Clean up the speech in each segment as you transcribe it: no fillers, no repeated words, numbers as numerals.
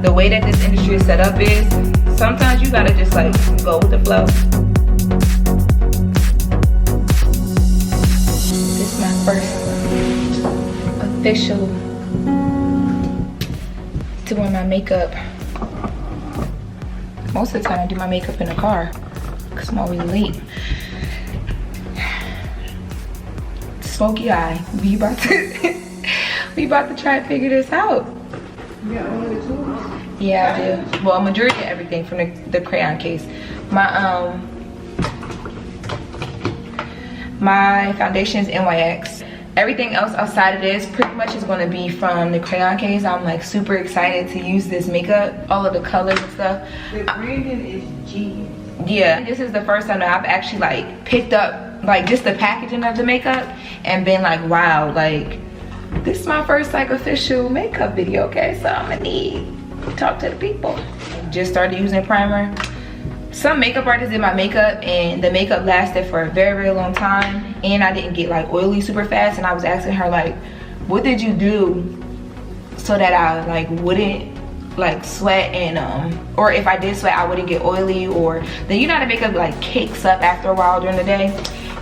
the way that this industry is set up is sometimes you gotta just like go with the flow. This is my first official doing my makeup. Most of the time I do my makeup in the car because I'm always late. Smoky eye. We about to try and figure this out. You got all the tools? Yeah, I do. Well, majority of everything from the crayon case. My foundation is NYX. Everything else outside of this pretty much is going to be from the crayon case. I'm like super excited to use this makeup, all of the colors and stuff. The branding is G. Yeah, this is the first time that I've actually like picked up like just the packaging of the makeup and been like, wow, like this is my first like official makeup video. Okay, so I'm gonna need to talk to the people. Just started using primer. Some makeup artists did my makeup and the makeup lasted for a very long time, and I didn't get like oily super fast. And I was asking her like, what did you do so that I like wouldn't like sweat, and or if I did sweat I wouldn't get oily, or then you know the makeup like cakes up after a while during the day.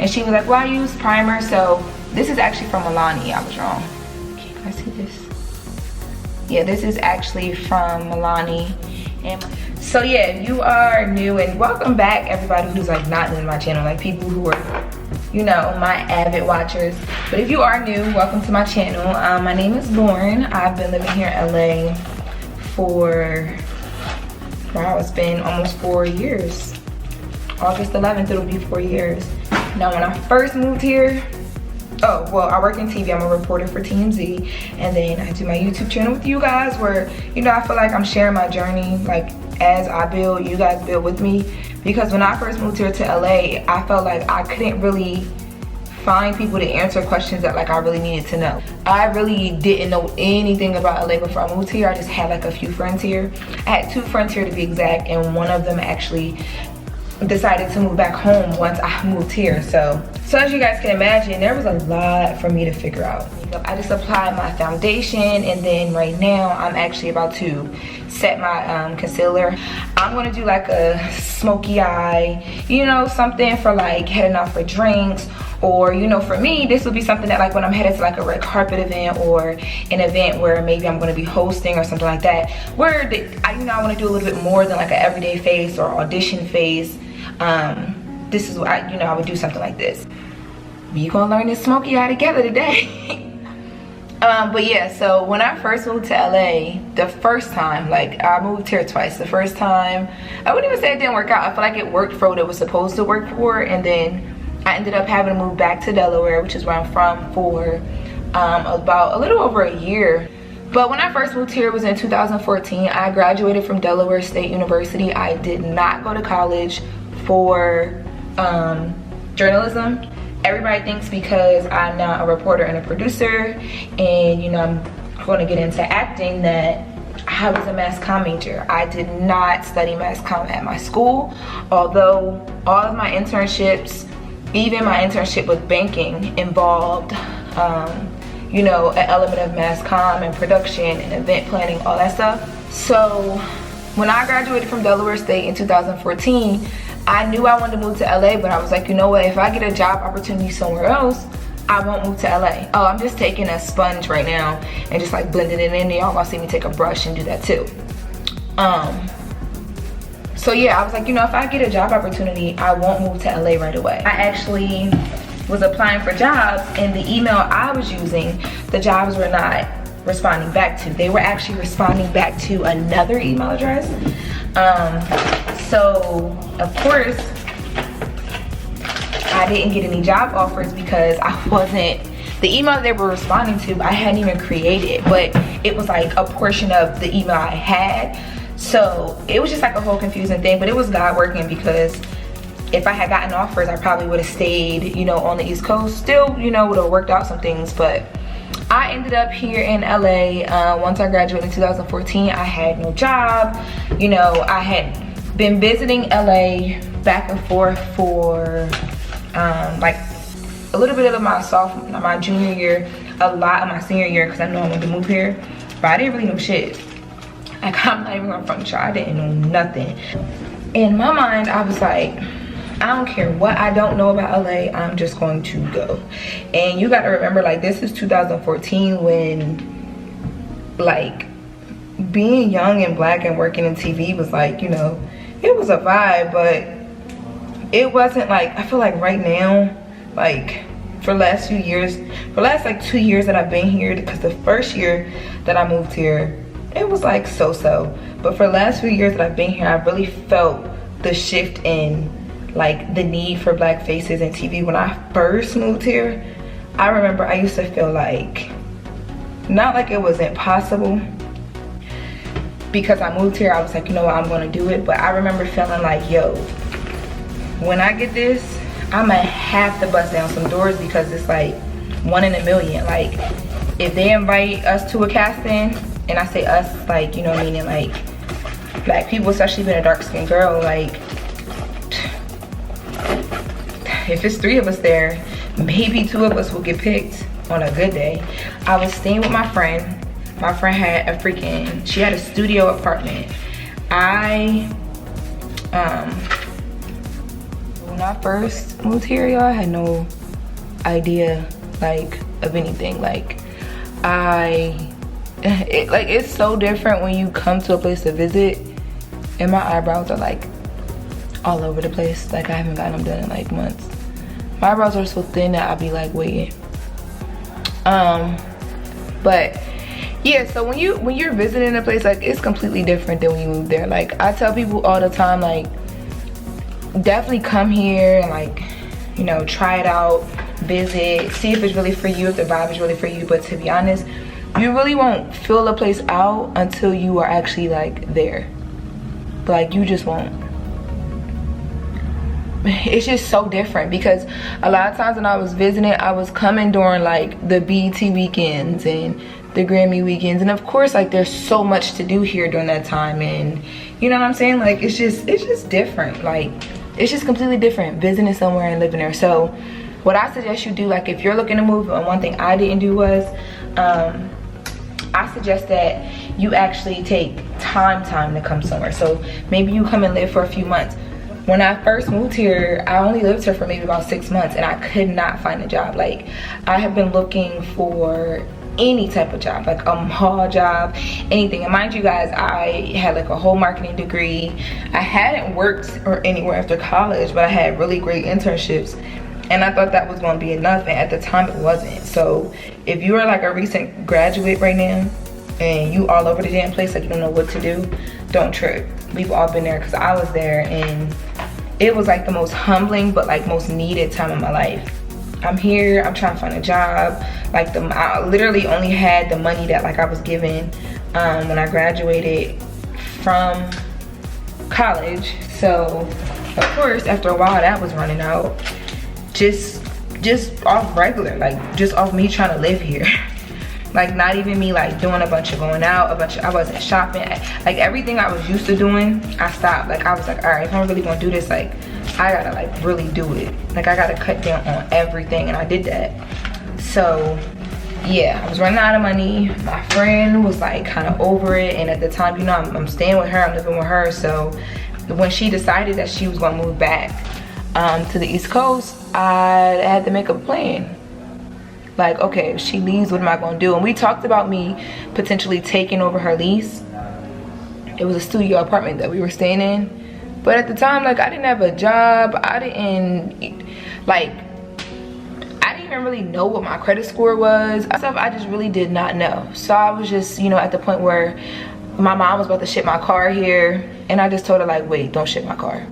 And she was like, well, I use primer. So this is actually from Milano. I was wrong. Can I see this? Yeah, this is actually from Milano. And so yeah, if you are new, and welcome back everybody who's like not new to my channel, like people who are, you know, my avid watchers. But if you are new, welcome to my channel. My name is Lauren. I've been living here in LA for, wow, it's been almost 4 years. August 11th it'll be 4 years. Now when I first moved here, oh well, I work in TV. I'm a reporter for TMZ, and then I do my YouTube channel with you guys where, you know, I feel like I'm sharing my journey. Like as I build, you guys build with me. Because when I first moved here to LA, I felt like I couldn't really find people to answer questions that like I really needed to know. I really didn't know anything about LA before I moved here. I just had like a few friends here. I had 2 friends here to be exact, and one of them actually decided to move back home once I moved here. So as you guys can imagine, there was a lot for me to figure out. I just applied my foundation, and then right now I'm actually about to set my concealer. I'm gonna do like a smoky eye, you know, something for like heading out for drinks, or you know, for me this would be something that like when I'm headed to like a red carpet event or an event where maybe I'm gonna be hosting or something like that, where I want to do a little bit more than like an everyday face or audition face. This is what I would do something like this. We gonna learn this smoky eye together today. But yeah, so when I first moved to LA, the first time, like I moved here twice. The first time, I wouldn't even say it didn't work out. I feel like it worked for what it was supposed to work for, and then I ended up having to move back to Delaware, which is where I'm from, for about a little over a year. But when I first moved here, it was in 2014. I graduated from Delaware State University. I did not go to college for journalism. Everybody thinks because I'm now a reporter and a producer, and you know, I'm going to get into acting, that I was a mass comm major. I did not study mass comm at my school, although all of my internships, even my internship with banking, involved you know, an element of mass comm and production and event planning, all that stuff. So when I graduated from Delaware State in 2014, I knew I wanted to move to LA, but I was like, you know what, if I get a job opportunity somewhere else, I won't move to LA. Oh, I'm just taking a sponge right now and just like blending it in. Y'all gonna see me take a brush and do that too. So yeah, I was like, you know, if I get a job opportunity, I won't move to LA right away. I actually was applying for jobs, and the email I was using, the jobs were not responding back to. They were actually responding back to another email address. So of course I didn't get any job offers because I wasn't, the email they were responding to I hadn't even created, but it was like a portion of the email I had. So it was just like a whole confusing thing, but it was God working, because if I had gotten offers, I probably would have stayed, you know, on the East Coast. Still, you know, would have worked out some things, but I ended up here in LA. Once I graduated in 2014, I had no job. You know, I had been visiting LA back and forth for like a little bit of my junior year, a lot of my senior year, because I knew I wanted to move here, but I didn't really know shit. Like, I'm not even gonna front you, I didn't know nothing. In my mind, I was like, I don't care what I don't know about LA, I'm just going to go. And you gotta remember, like, this is 2014 when, like, being young and black and working in TV was like, you know, it was a vibe, but it wasn't like, I feel like right now, like, for the last few years, for the last like 2 years that I've been here, because the first year that I moved here, it was like so-so. But for the last few years that I've been here, I've really felt the shift in like the need for black faces in TV. When I first moved here, I remember I used to feel like, not like it was impossible, because I moved here, I was like, you know what, I'm gonna do it. But I remember feeling like, yo, when I get this, I'ma have to bust down some doors, because it's like 1 in a million. Like, if they invite us to a casting, and I say us, like, you know, meaning like black people, especially being a dark-skinned girl, like, if it's 3 of us there, maybe 2 of us will get picked on a good day. I was staying with my friend. My friend had a freaking, she had a studio apartment. When I first moved here, y'all, I had no idea, like, of anything. Like, it's so different when you come to a place to visit, and my eyebrows are like all over the place. Like, I haven't gotten them done in like months. My eyebrows are so thin that I'll be like waiting. But yeah, so when you're visiting a place, like, it's completely different than when you move there. Like, I tell people all the time, like, definitely come here and, like, you know, try it out, visit, see if it's really for you, if the vibe is really for you. But to be honest, you really won't fill a place out until you are actually like there. Like, you just won't. It's just so different, because a lot of times when I was visiting, I was coming during like the BET weekends and the Grammy weekends, and of course, like, there's so much to do here during that time, and you know what I'm saying? Like, it's just different. Like, it's just completely different visiting somewhere and living there. So what I suggest you do, like, if you're looking to move, and one thing I didn't do was, I suggest that you actually take time to come somewhere. So maybe you come and live for a few months. When I first moved here, I only lived here for maybe about 6 months, and I could not find a job. Like, I have been looking for any type of job, like a mall job, anything. And mind you guys, I had like a whole marketing degree. I hadn't worked or anywhere after college, but I had really great internships, and I thought that was going to be enough, and at the time it wasn't. So if you are like a recent graduate right now and you all over the damn place, like, you don't know what to do, don't trip. We've all been there, because I was there, and it was like the most humbling but like most needed time of my life. I'm here, I'm trying to find a job. Like, I literally only had the money that like I was given when I graduated from college. So of course, after a while, that was running out. Just off regular, like, just off me trying to live here. Like, not even me like doing a bunch of going out, I wasn't shopping. Like, everything I was used to doing, I stopped. Like, I was like, all right, if I'm really gonna do this, like, I gotta like really do it. Like, I gotta cut down on everything, and I did that. So yeah, I was running out of money. My friend was like kind of over it, and at the time, you know, I'm staying with her, I'm living with her. So when she decided that she was gonna move back to the East Coast, I had to make a plan. Like, okay, if she leaves, what am I gonna do? And we talked about me potentially taking over her lease. It was a studio apartment that we were staying in, but at the time, like, I didn't have a job. I didn't even really know what my credit score was. Stuff I just really did not know. So I was just, you know, at the point where my mom was about to ship my car here, and I just told her, like, wait, don't ship my car.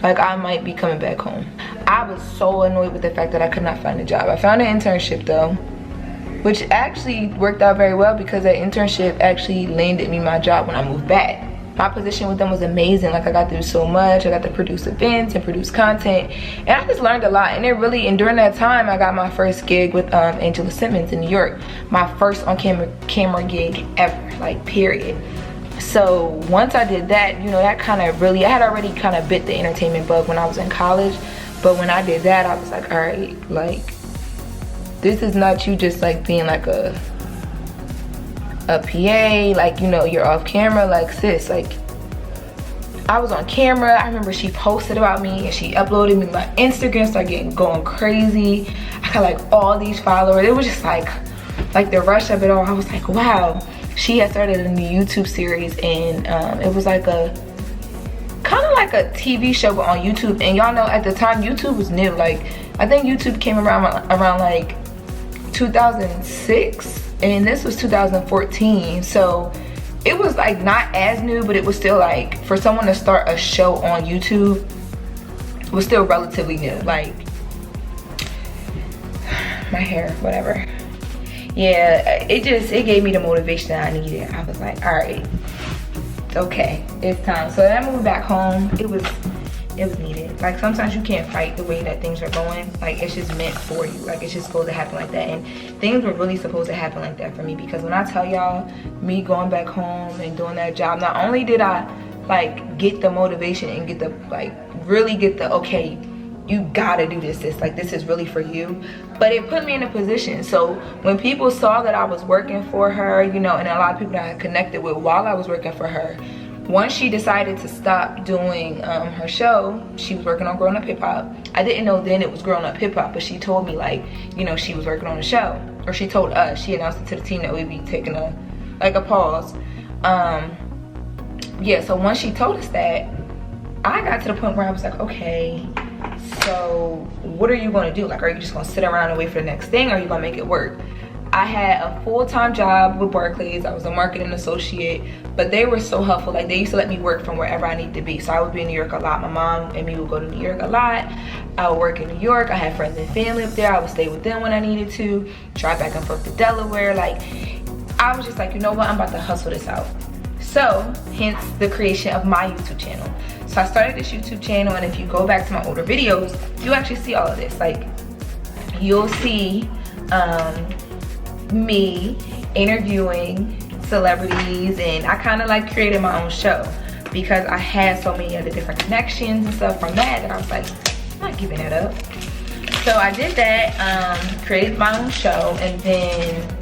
Like, I might be coming back home. I was so annoyed with the fact that I could not find a job. I found an internship though, which actually worked out very well, because that internship actually landed me my job when I moved back. My position with them was amazing. Like, I got to do so much. I got to produce events and produce content, and I just learned a lot. And and during that time, I got my first gig with Angela Simmons in New York. My first on camera gig ever, like, period. So once I did that, you know, that kind of really, I had already kind of bit the entertainment bug when I was in college. But when I did that, I was like, all right, like, this is not you just like being like a a PA, like, you know, you're off camera. Like, sis, like, I was on camera. I remember she posted about me and she uploaded me. My Instagram started going crazy. I got like all these followers. It was just like the rush of it all. I was like, wow. She had started a new YouTube series, and it was like a kind of like a TV show but on YouTube. And y'all know at the time YouTube was new. Like, I think YouTube came around like 2006, and this was 2014. So it was like not as new, but it was still like, for someone to start a show on YouTube was still relatively new. Like, my hair, whatever. Yeah, it gave me the motivation that I needed. I was like, all right, okay, it's time. So then I moved back home. It was needed. Like, sometimes you can't fight the way that things are going. Like, it's just meant for you. Like, it's just supposed to happen like that. And things were really supposed to happen like that for me, because when I tell y'all, me going back home and doing that job, not only did I like get the motivation and get the, like, really get the, okay, you gotta do this, like, this is really for you, but it put me in a position. So when people saw that I was working for her, you know, and a lot of people that I connected with while I was working for her, once she decided to stop doing her show, she was working on Grown Up Hip Hop. I didn't know then it was Grown Up Hip Hop, but she told me, like, you know, she was working on a show, or she told us, she announced it to the team that we'd be taking a pause. Yeah, so once she told us that, I got to the point where I was like, okay, so what are you going to do? Like, are you just going to sit around and wait for the next thing, or are you going to make it work? I had a full-time job with Barclays. I was a marketing associate, but they were so helpful. Like, they used to let me work from wherever I needed to be. So I would be in New York a lot. My mom and me would go to New York a lot. I would work in New York. I had friends and family up there. I would stay with them when I needed to, drive back and forth to Delaware. Like, I was just like, you know what, I'm about to hustle this out. So hence the creation of my YouTube channel. So I started this YouTube channel, and if you go back to my older videos, you actually see all of this. Like, you'll see me interviewing celebrities, and I kind of like created my own show because I had so many other different connections and stuff from that I was like, I'm not giving that up. So I did that, created my own show, and then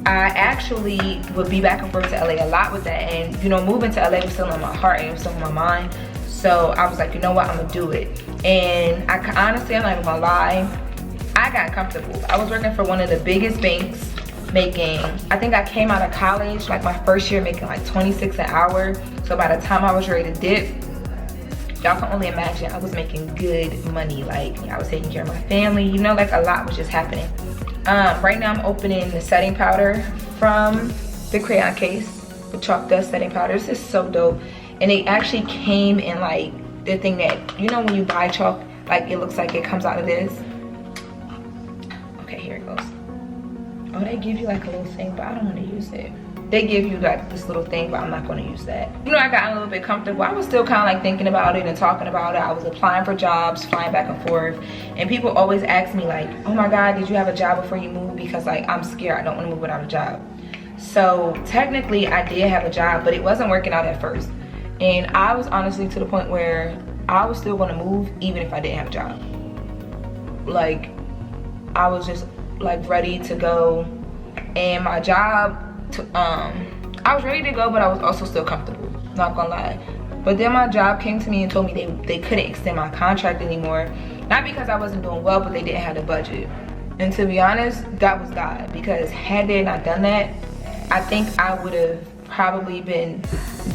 I actually would be back and forth to LA a lot with that. And you know, moving to LA was still on my heart and it was still on my mind. So I was like, you know what, I'm gonna do it. And honestly, I'm not even gonna lie, I got comfortable. I was working for one of the biggest banks, making, I think I came out of college, like my first year, making like 26 an hour. So by the time I was ready to dip, y'all can only imagine, I was making good money. Like, I was taking care of my family, you know, like a lot was just happening. Right now I'm opening the setting powder from the CRAYON case, the chalk dust setting powder. This is so dope. And it actually came in like the thing that, you know, when you buy chalk, like it looks like it comes out of this. Okay, here it goes. Oh, they give you like a little thing, but I don't want to use it. They give you like this little thing, but I'm not going to use that. You know, I got a little bit comfortable. I was still kind of like thinking about it and talking about it. I was applying for jobs, flying back and forth. And people always ask me like, oh my God, did you have a job before you moved? Because like, I'm scared. I don't want to move without a job. So technically I did have a job, but it wasn't working out at first. And I was honestly to the point where I was still going to move even if I didn't have a job. Like, I was just like ready to go. And my job, I was ready to go, but I was also still comfortable, not gonna lie. But then my job came to me and told me they couldn't extend my contract anymore. Not because I wasn't doing well, but they didn't have the budget. And to be honest, that was God, because had they not done that, I think I would have probably been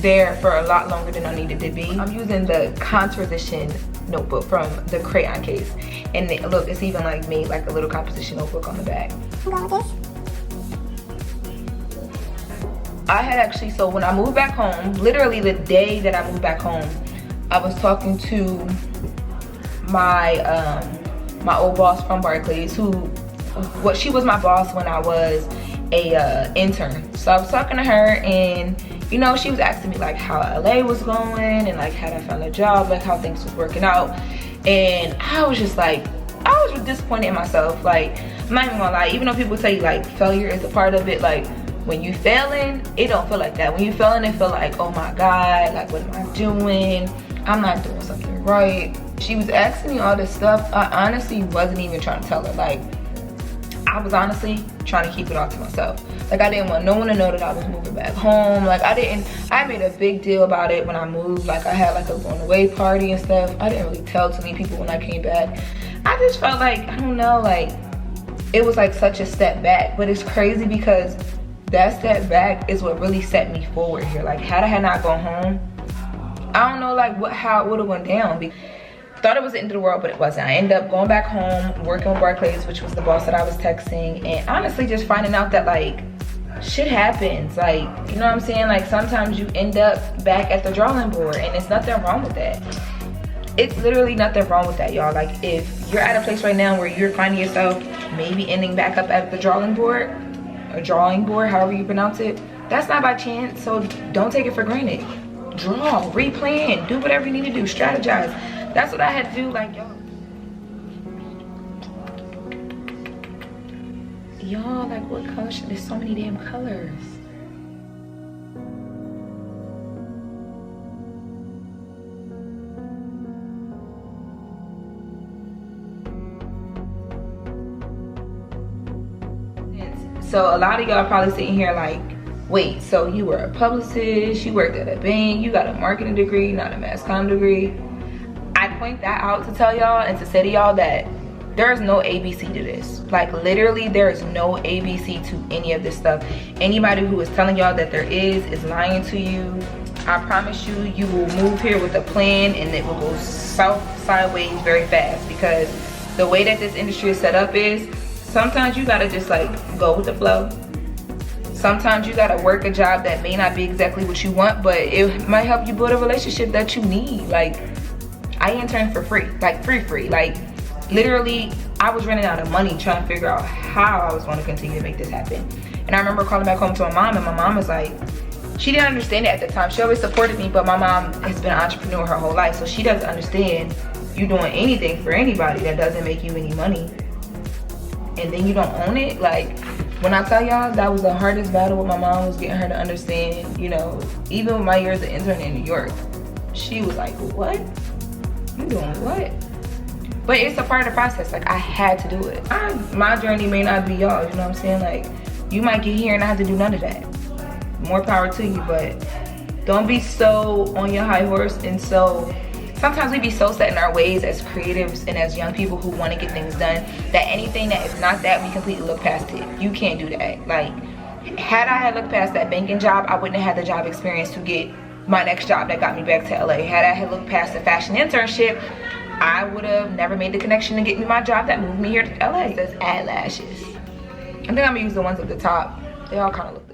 there for a lot longer than I needed to be. I'm using the composition notebook from the CRAYON case. And look, it's even like made like a little composition notebook on the back. I'm going with this. I had actually, so when I moved back home, literally the day that I moved back home, I was talking to my my old boss from Barclays, she was my boss when I was a intern. So I was talking to her, and you know, she was asking me like how LA was going and like had I found a job, like how things was working out. And I was just like, I was disappointed in myself. Like, I'm not even gonna lie, even though people tell you like failure is a part of it, like when you failing, it don't feel like that. When you failing, it feel like, oh my God, like what am I doing? I'm not doing something right. She was asking me all this stuff. I honestly wasn't even trying to tell her. Like, I was honestly trying to keep it all to myself. Like, I didn't want no one to know that I was moving back home. Like, I made a big deal about it when I moved. Like, I had like a going away party and stuff. I didn't really tell too many people when I came back. I just felt like, I don't know, like, it was like such a step back. But it's crazy because that step back is what really set me forward here. Like, had I not gone home, I don't know like how it would have went down. Thought it was the end of the world, but it wasn't. I ended up going back home, working with Barclays, which was the boss that I was texting, and honestly just finding out that like shit happens. Like, you know what I'm saying? Like, sometimes you end up back at the drawing board, and it's nothing wrong with that. It's literally nothing wrong with that, y'all. Like, if you're at a place right now where you're finding yourself maybe ending back up at the drawing board, or drawing board, however you pronounce it, that's not by chance. So don't take it for granted. Draw, replan, do whatever you need to do, strategize. That's what I had to do. Like, y'all, like, what color should, there's so many damn colors. So a lot of y'all probably sitting here like, wait, so you were a publicist, you worked at a bank, you got a marketing degree, not a mass comm degree. I point that out to tell y'all and to say to y'all that there is no ABC to this. Like, literally, there is no ABC to any of this stuff. Anybody who is telling y'all that there is lying to you. I promise you, you will move here with a plan and it will go sideways very fast, because the way that this industry is set up is sometimes you gotta just like go with the flow. Sometimes you gotta work a job that may not be exactly what you want, but it might help you build a relationship that you need. Like, I interned for free, like free. Like, literally, I was running out of money trying to figure out how I was going to continue to make this happen. And I remember calling back home to my mom, and my mom was like, she didn't understand it at the time. She always supported me, but my mom has been an entrepreneur her whole life, so she doesn't understand you doing anything for anybody that doesn't make you any money, and then you don't own it. Like, when I tell y'all, that was the hardest battle with my mom, was getting her to understand, you know, even with my years of interning in New York, she was like, what? You doing what? But it's a part of the process. Like, I had to do it. My journey may not be y'all, you know what I'm saying? Like, you might get here and I have to do none of that. More power to you, but don't be so on your high horse. And so sometimes we be so set in our ways as creatives and as young people who want to get things done, that anything that is not that, we completely look past it. You can't do that. Like, had I had looked past that banking job, I wouldn't have had the job experience to get my next job that got me back to LA. Had I had looked past the fashion internship, I would have never made the connection to get me my job that moved me here to LA. It says eyelashes. I think I'm gonna use the ones at the top. They all kind of look